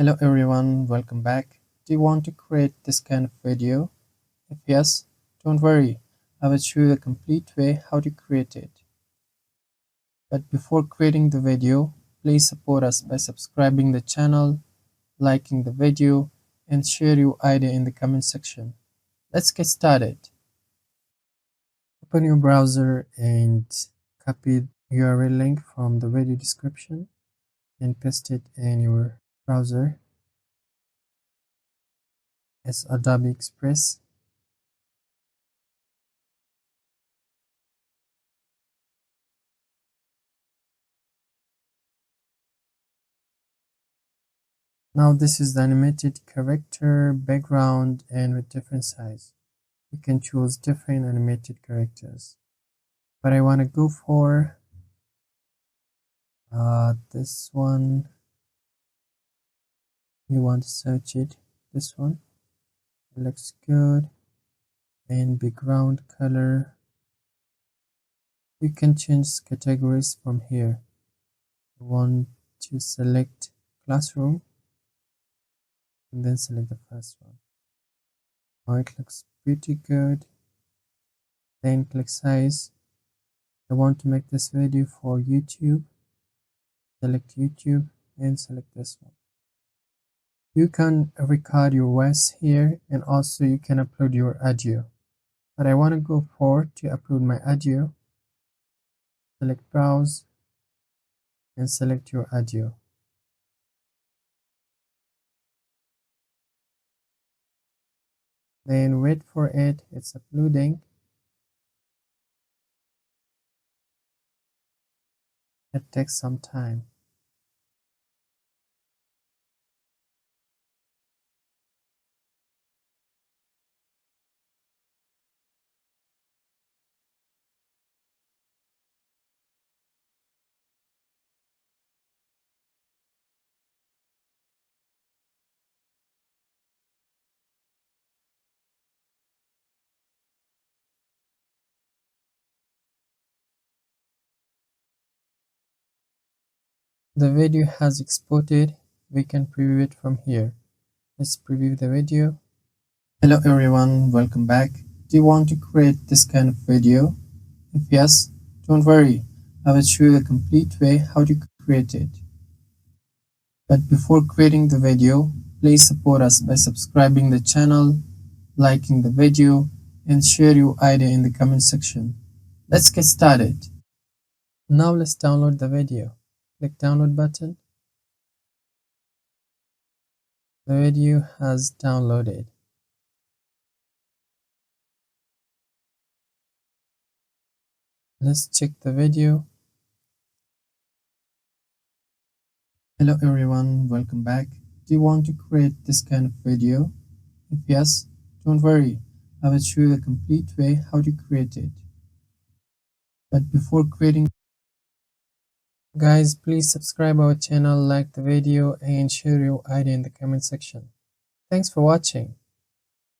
Hello everyone, welcome back. Do you want to create this kind of video? If yes, don't worry, I will show you the complete way how to create it. But before creating the video, please support us by subscribing the channel, liking the video, and share your idea in the comment section. Let's get started. Open your browser and copy URL link from the video description and paste it in your browser as Adobe Express. Now this is the animated character background and with different size. You can choose different animated characters. But I want to go for this one. You want to search it. This one. It looks good. And background color. You can change categories from here. I want to select classroom. And then select the first one. Now it looks pretty good. Then click size. I want to make this video for YouTube. Select YouTube and select this one. You can record your voice here and also you can upload your audio. But I want to go to upload my audio. Select browse and select your audio. Then wait for it, it's uploading. It takes some time. The video has exported. We can preview it from here. Let's preview the video. Hello everyone, welcome back. Do you want to create this kind of video? If yes, don't worry, I will show you the complete way how to create it. But before creating the video, please support us by subscribing the channel, liking the video, and share your idea in the comment section. Let's get started. Now let's download the video. Click download button. The video has downloaded. Let's check the video. Hello everyone, welcome back. Do you want to create this kind of video? If yes, don't worry, I will show you the complete way how to create it. But before creating, guys, please subscribe our channel, like the video, and share your idea in the comment section. Thanks for watching.